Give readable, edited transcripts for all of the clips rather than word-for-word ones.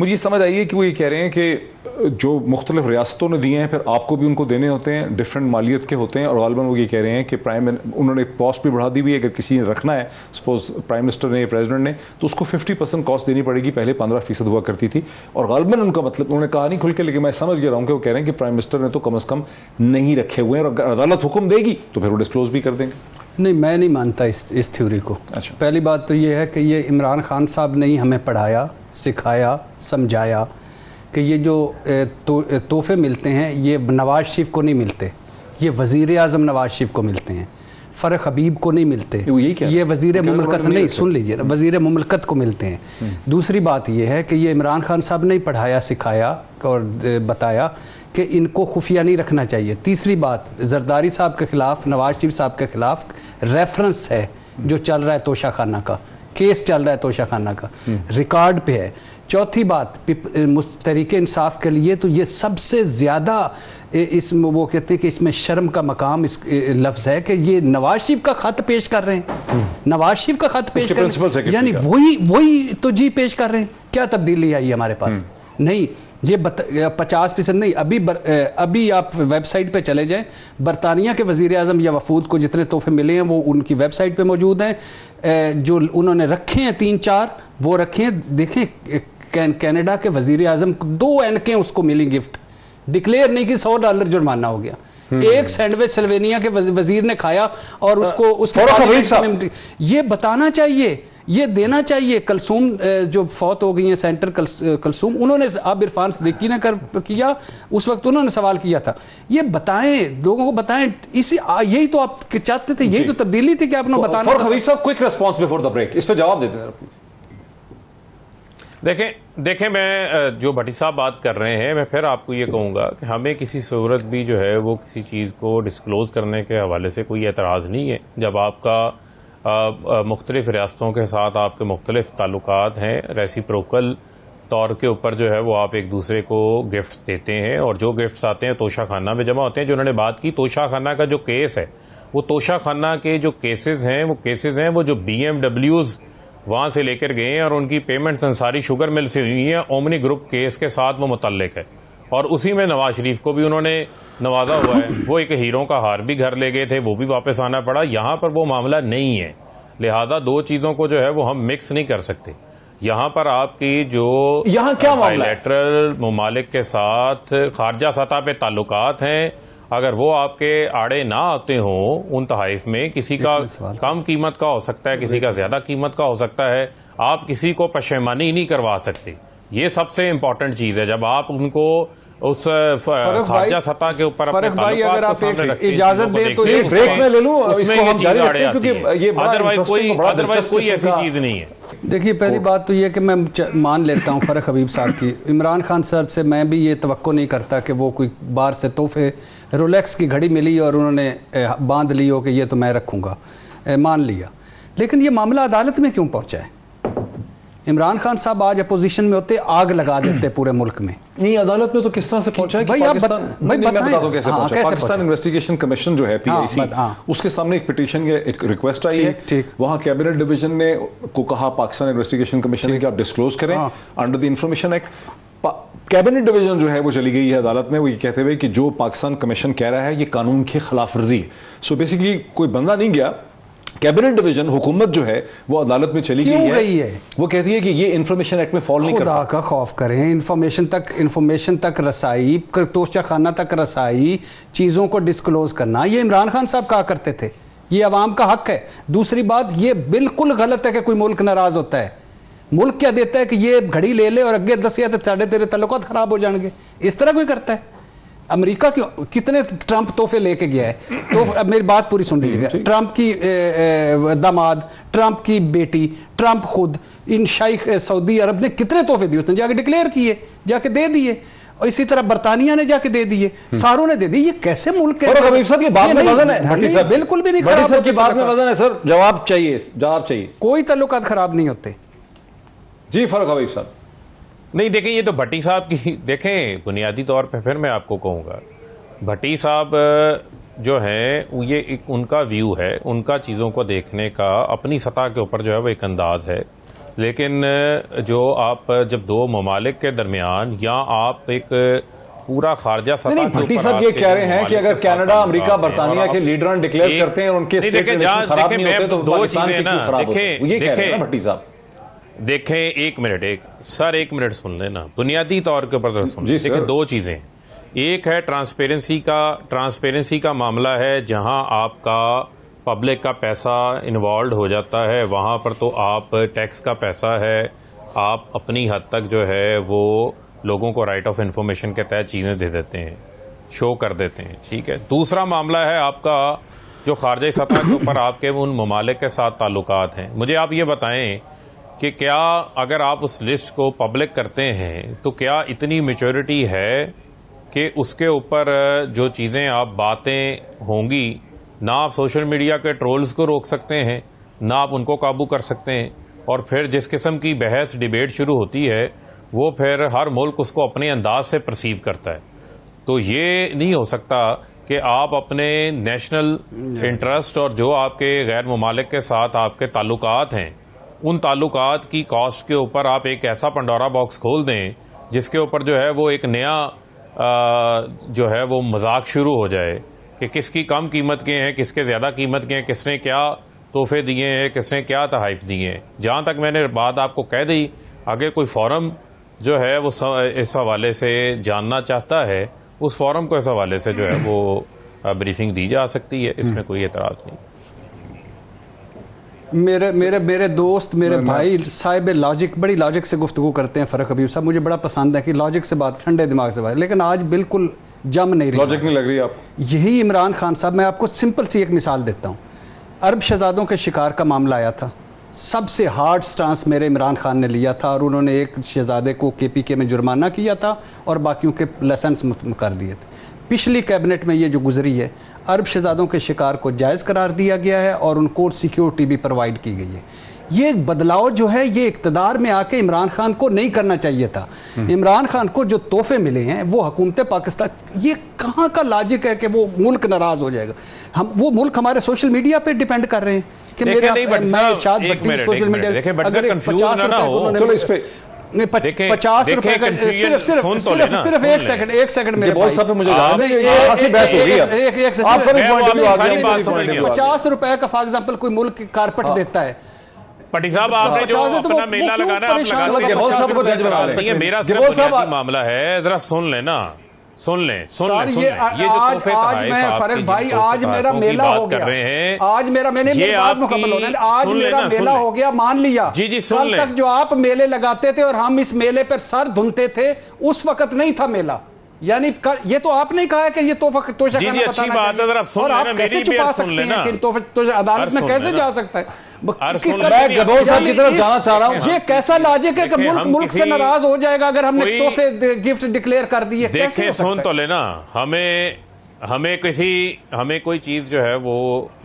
मुझे समझ आई है कि वो ये कह रहे हैं कि जो मुख्तलिफ रियासतों ने दिए हैं फिर आपको भी उनको देने होते हैं, डिफरेंट मालियत के होते हैं, और गालिबन वो ये कह रहे हैं कि उन्होंने कॉस्ट भी बढ़ा दी हुई है। अगर किसी ने रखना है, सपोज प्राइम मिनिस्टर ने या प्रेसिडेंट ने, तो उसको 50% कॉस्ट देनी पड़ेगी, पहले 15% हुआ करती थी। और गालिबन उनका मतलब, उन्होंने कहा नहीं खुल के, लेकिन मैं समझ गया रहा हूँ कि वो कह रहे हैं कि प्राइम मिनिस्टर ने तो कम अज़ कम नहीं रखे हुए हैं, और अगर अदालत हुक्म देगी तो फिर वो डिस्क्लोज भी कर देंगे। नहीं, मैं नहीं मानता इस थ्योरी को। अच्छा। पहली बात तो ये है कि ये इमरान खान साहब ने ही हमें पढ़ाया, सिखाया, समझाया कि ये जो तोहफे मिलते हैं ये नवाज शरीफ को नहीं मिलते, ये वज़ीर आज़म नवाज शरीफ को मिलते हैं, फ़रख हबीब को नहीं मिलते, ये वज़ीर मुमलकत नहीं, सुन लीजिए, वज़ीर मुमलकत को मिलते हैं। दूसरी बात ये है कि ये इमरान खान साहब ने ही पढ़ाया, सिखाया और बताया कि इनको खुफिया नहीं रखना चाहिए। तीसरी बात, जरदारी साहब के ख़िलाफ़, नवाज शरीफ साहब के ख़िलाफ़ रेफरेंस है जो चल रहा है, तोशा खाना का केस चल रहा है, तोशा खाना का रिकॉर्ड पे है। चौथी बात, तहरीक इंसाफ के लिए तो ये सबसे ज़्यादा वो कहते हैं कि इसमें शर्म का मकाम इस लफ्ज़ है कि ये नवाज शरीफ का ख़त पेश कर रहे हैं, नवाज शरीफ का ख़त पेश कर रहे हैं, यानी वही तो जी पेश कर रहे हैं। क्या तब्दीली आई हमारे पास? नहीं, ये 50% नहीं। अभी आप वेबसाइट पे चले जाएं, बरतानिया के वज़ीर आज़म या वफूद को जितने तोहफे मिले हैं वो उनकी वेबसाइट पे मौजूद हैं। जो उन्होंने रखे हैं 3-4 वो रखे हैं। देखें, कनाडा के वज़ीर आज़म 2 एनकें उसको मिली गिफ्ट, डिक्लेयर नहीं कि $100 जुर्माना हो गया। एक सैंडविच सल्वेनिया के वज़ीर ने खाया और उसको ये बताना चाहिए, ये देना चाहिए। कलसूम जो फौत हो गई हैं, सेंटर कलसूम, उन्होंने अब इरफान सिद्दीकी ने किया, उस वक्त उन्होंने सवाल किया था। ये बताएं, लोगों को बताएं। यही तो आप चाहते थे, यही तो तब्दीली थी कि आपने बताना। Quick response before the break, इस पर जवाब देते हैं प्लीज। देखें मैं जो भट्टी साहब बात कर रहे हैं, मैं फिर आपको ये कहूँगा कि हमें किसी सूरत भी जो है वो किसी चीज़ को डिस्क्लोज़ करने के हवाले से कोई एतराज़ नहीं है। जब आपका मुख्तलिफ रियासतों के साथ आपके मुख्तलिफ ताल्लुकात हैं, रेसिप्रोकल तौर के ऊपर जो है वो आप एक दूसरे को गिफ्ट्स देते हैं, और जो गिफ्ट्स आते हैं तोशा खाना में जमा होते हैं। जो उन्होंने बात की तोशा खाना का जो केस है, वो तोशा खाना के जो केसेस हैं वो जो BMWs वहाँ से लेकर गए हैं, और उनकी पेमेंट्स अंसारी शुगर मिल से हुई हैं, ओमनी ग्रुप केस के साथ वो मुतल्लिक है, और उसी में नवाज शरीफ को भी उन्होंने नवाजा हुआ है। वो एक हीरों का हार भी घर ले गए थे, वो भी वापस आना पड़ा। यहाँ पर वो मामला नहीं है, लिहाजा 2 चीज़ों को जो है वो हम मिक्स नहीं कर सकते। यहाँ पर आपकी जो यहाँ क्या बायलैटरल ममालिक के साथ खारजा सतह पे ताल्लुकात हैं, अगर वो आपके आड़े ना आते हों उन तहाइफ में, किसी का कम कीमत का हो सकता है, किसी का ज़्यादा कीमत का हो सकता है, आप किसी को पशेमानी नहीं करवा सकते। ये सबसे इम्पोर्टेंट चीज़ है। जब आप उनको उस खारजा सतह के ऊपर फरक भाई, अगर आप एक इजाजत दें तो एक ब्रेक में ले लूं, उसमें ये चीज़ आड़े आती है, अदरवाइज कोई ऐसी चीज़ नहीं है। देखिए, पहली बात तो ये कि मैं मान लेता हूँ फ़रख हबीब साहब की। इमरान खान साहब से मैं भी ये तवक्को नहीं करता कि वो कोई बाहर से तोहफे, रोलेक्स की घड़ी मिली और उन्होंने बांध ली हो कि ये तो मैं रखूँगा, मान लिया। लेकिन ये मामला अदालत में क्यों पहुँचा है? इमरान खान साहब आज अपोजिशन में होते आग लगा देते पूरे मुल्क में। नहीं, अदालत में तो किस तरह से पहुंचा है? भाई आप बताएं कैसे पहुंचा। पाकिस्तान इन्वेस्टिगेशन कमीशन जो है PIC, उसके सामने एक पिटीशन या एक रिक्वेस्ट आई है। वहां कैबिनेट डिवीजन ने को कहा पाकिस्तान इन्वेस्टिगेशन कमीशन ने कि आप डिस्क्लोज करें under the information act. Cabinet division जो है वो चली गई है अदालत में, वो ये कहते हुए कि जो पाकिस्तान कमीशन कह रहा है ये कानून की खिलाफ वर्जी है। सो बेसिकली कोई बंदा नहीं गया, कैबिनेट डिवीजन, हुकूमत जो है वो अदालत में चली गई है। वो कहती है कि ये इंफॉर्मेशन एक्ट में फॉल नहीं करता। खुदा का खौफ करें, इंफॉर्मेशन तक रसाई, तोशा खाना तक रसाई, चीज़ों को डिस्क्लोज करना, ये इमरान खान साहब कहा करते थे, ये अवाम का हक है। दूसरी बात, ये बिल्कुल गलत है कि कोई मुल्क नाराज होता है। मुल्क क्या देता है कि ये घड़ी ले ले और अगे दस या साढ़े तेरे तल्लुकात खराब हो जाएंगे, इस तरह कोई करता है? अमेरिका कितने ट्रंप तोहफे लेके गया है? तो अब मेरी बात पूरी सुन लीजिएगा। ट्रंप की दामाद, ट्रंप की बेटी, ट्रंप खुद, इन शाइख सऊदी अरब ने कितने तोहफे दिए, उसने जाके डिक्लेयर किए, जाके दे दिए। और इसी तरह बरतानिया ने जाके दे दिए, सारों ने दे दिए। ये कैसे मुल्क है? बिल्कुल भी नहीं खराब की बात में वजन है सर। जवाब चाहिए। कोई तल्लुकात खराब नहीं होते जी फरूक हबीब साहब। नहीं, देखें, ये तो भट्टी साहब की, देखें बुनियादी तौर पे फिर मैं आपको कहूँगा, भट्टी साहब जो हैं ये एक उनका व्यू है, उनका चीज़ों को देखने का अपनी सतह के ऊपर जो है वो एक अंदाज़ है। लेकिन जो आप जब दो ममालिक के दरमियान या आप एक पूरा खारजा सतह नहीं, भट्टी साहब ये कह रहे हैं कि अगर कनाडा, अमेरिका, बरतानिया के लीडर डिक्लेयर करते हैं और उनके स्टेट रिलेशन खराब नहीं होते तो दो चीजें ना, देखें भट्टी साहब, देखें एक मिनट सुन लेना, बुनियादी तौर के ऊपर सुन। देखिए दो चीजें, एक है ट्रांसपेरेंसी का मामला है, जहां आपका पब्लिक का पैसा इन्वॉल्व हो जाता है, वहां पर तो आप टैक्स का पैसा है, आप अपनी हद तक जो है वो लोगों को राइट ऑफ इन्फॉर्मेशन के तहत चीज़ें दे देते हैं, शो कर देते हैं, ठीक है। दूसरा मामला है आपका जो खारजी सतह के ऊपर आपके उन ममालिक के साथ ताल्लुकात हैं। मुझे आप ये बताएं कि क्या अगर आप उस लिस्ट को पब्लिक करते हैं तो क्या इतनी मैच्योरिटी है कि उसके ऊपर जो चीज़ें आप बातें होंगी, ना आप सोशल मीडिया के ट्रोल्स को रोक सकते हैं, ना आप उनको काबू कर सकते हैं, और फिर जिस किस्म की बहस डिबेट शुरू होती है वो फिर हर मुल्क उसको अपने अंदाज से परसीव करता है। तो ये नहीं हो सकता कि आप अपने नेशनल इंटरेस्ट और जो आपके गैर ममालिक के साथ आपके ताल्लुकात हैं, उन ताल्लुकात की कॉस्ट के ऊपर आप एक ऐसा पंडोरा बॉक्स खोल दें जिसके ऊपर जो है वो एक नया जो है वो मजाक शुरू हो जाए कि किसकी कम कीमत के हैं, किसके ज़्यादा कीमत के हैं, किसने क्या तोहफे दिए हैं, किसने क्या तोहफ़े दिए हैं। जहाँ तक मैंने बात आपको कह दी, अगर कोई फॉरम जो है वो इस हवाले से जानना चाहता है, उस फॉरम को इस हवाले से जो है वो ब्रीफिंग दी जा सकती है, इसमें कोई एतराज़ नहीं। मेरे दोस्त, मेरे भाई साहिब लॉजिक, बड़ी लॉजिक से गुफ्तगू करते हैं फ़रक हबीब साहब, मुझे बड़ा पसंद है कि लॉजिक से बात, ठंडे दिमाग से बात, लेकिन आज बिल्कुल जम नहीं रही, लॉजिक नहीं लग रही आप। यही इमरान खान साहब, मैं आपको सिंपल सी एक मिसाल देता हूँ। अरब शहजादों के शिकार का मामला आया था, सबसे हार्ड स्टांस मेरे इमरान खान ने लिया था और उन्होंने एक शहजादे को KPK में जुर्माना किया था और बाकियों के लाइसेंस कर दिए थे। पिछली कैबिनेट में ये जो गुजरी है, अरब शहजादों के शिकार को जायज़ करार दिया गया है और उनको सिक्योरिटी भी प्रोवाइड की गई है। ये बदलाव जो है ये इक़्तिदार में आके इमरान खान को नहीं करना चाहिए था। इमरान खान को जो तोहफे मिले हैं वो हुकूमत पाकिस्तान, ये कहाँ का लॉजिक है कि वो मुल्क नाराज़ हो जाएगा। हम वो मुल्क हमारे सोशल मीडिया पे डिपेंड कर रहे हैं कि मेरे शायद सोशल मीडिया अगर 50 रुपए चलो इस पे 50 रुपए का सिर्फ एक सेकंड मेरे भाई, 50 रुपए का फॉर एग्जांपल कोई मुल्क कारपेट देता है। पटी साहब आपने जो अपना मेला लगाना है आप लगाते हैं, मेरा सिर्फ बुनियादी मामला है, जरा सुन लेना, सुन ले ये जो तोहफे फरक भाई, आज मेरा मेला हो गया, आज मेरा मैंने मुकम्मल होना, आज मेरा मेला हो गया, मान लिया जी सुन ले, तक जो आप मेले लगाते थे और हम इस मेले पर सर धुनते थे, उस वक्त नहीं था मेला। यानी ये तो आपने कहा है कि ये तोहफा जी अच्छी बात है, जरा सुन लेना, मेरी भी सुन लेना, अदालत में कैसे जा सकता है? जाना चाह रहा हूं, ये कैसा लॉजिक है कि मुल्क से नाराज हो जाएगा अगर हमने तोहफे गिफ्ट डिक्लेयर कर दिए? देखें सुन तो लेना, हमें कोई चीज़ जो है वो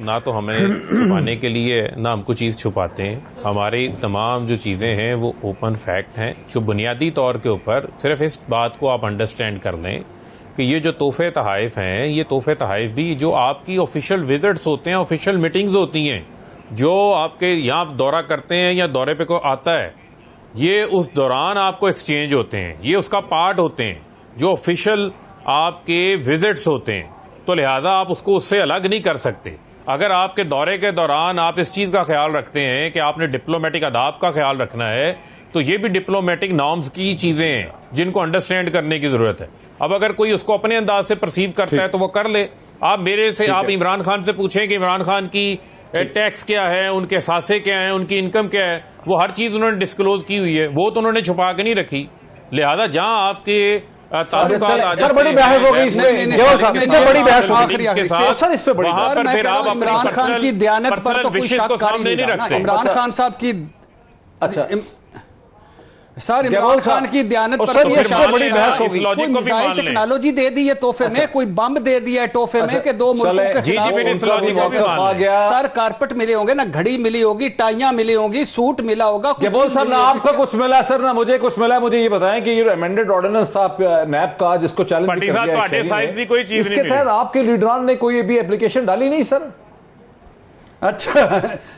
ना तो हमें छुपाने के लिए, ना हम कोई चीज़ छुपाते हैं। हमारी तमाम जो चीज़ें हैं वो ओपन फैक्ट हैं, जो बुनियादी तौर के ऊपर सिर्फ इस बात को आप अंडरस्टैंड कर लें कि ये जो तोहफे तहाइफ हैं, ये तोहफे तहाइफ भी जो आपकी ऑफिशियल विजिट्स होते हैं, ऑफिशियल मीटिंग्स होती हैं, जो आपके यहाँ दौरा करते हैं या दौरे पे को आता है, ये उस दौरान आपको एक्सचेंज होते हैं, ये उसका पार्ट होते हैं जो ऑफिशियल आपके विजिट्स होते हैं। तो लिहाजा आप उसको उससे अलग नहीं कर सकते। अगर आपके दौरे के दौरान आप इस चीज़ का ख्याल रखते हैं कि आपने डिप्लोमेटिक आदाब का ख्याल रखना है, तो ये भी डिप्लोमेटिक नॉर्म्स की चीज़ें हैं जिनको अंडरस्टैंड करने की ज़रूरत है। अब अगर कोई उसको अपने अंदाज से परसीव करता है तो वो कर ले। आप मेरे से, आप इमरान खान से पूछें कि इमरान खान की टैक्स क्या है, उनके सासे क्या है, उनकी इनकम क्या है, वो हर चीज़ उन्होंने डिस्क्लोज की हुई है, वो तो उन्होंने छुपा के नहीं रखी। लिहाजा जहाँ आपके सर बड़ी बहस हो गई इसमें, बड़ी बहस सर इस पे बड़ी, इमरान खान की दयानत पर तो कोई शक नहीं रखते। इमरान खान साहब की, अच्छा सर इमरान खान की दयानत पर ये बड़ी बहस होगी। कोई मिसाइल टेक्नोलॉजी दे दी है तोहफे में, कोई बम दे दिया है तोहफे में कि दो मुल्कों के खिलाफ। सर कारपेट मिले होंगे ना, घड़ी मिली होगी, टाइयां मिली होंगी, सूट मिला होगा। सर ना आपका कुछ मिला सर, ना मुझे कुछ मिला। मुझे ये बताएं कि ये अमेंडेड ऑर्डिनेंस था नैब का, जिसको चैलेंज इसके तहत आपके लीडरान ने कोई भी एप्लीकेशन डाली नहीं सर? अच्छा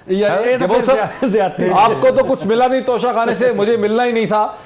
ये तो आपको तो कुछ मिला नहीं तोशा खाने से, मुझे मिलना ही नहीं था।